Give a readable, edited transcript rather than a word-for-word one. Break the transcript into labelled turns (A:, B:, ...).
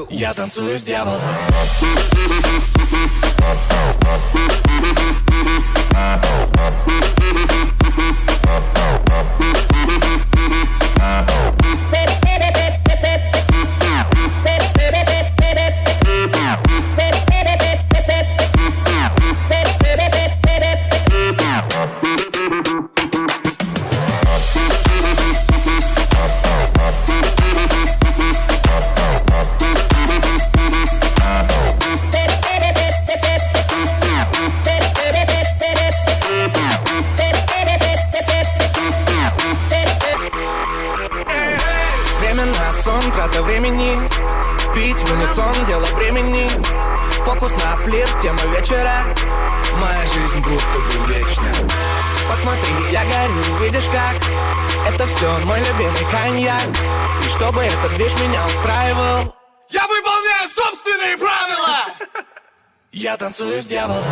A: Я танцую с дьяволом. Время на сон, трата времени. Пить в унисон, дело бремени. Фокус на флирт, тема вечера. Моя жизнь будто бы вечна. Посмотри, я горю, видишь как? Это все мой любимый коньяк. И чтобы этот движ меня устраивал, я выполняю собственные правила. Я танцую с дьяволом.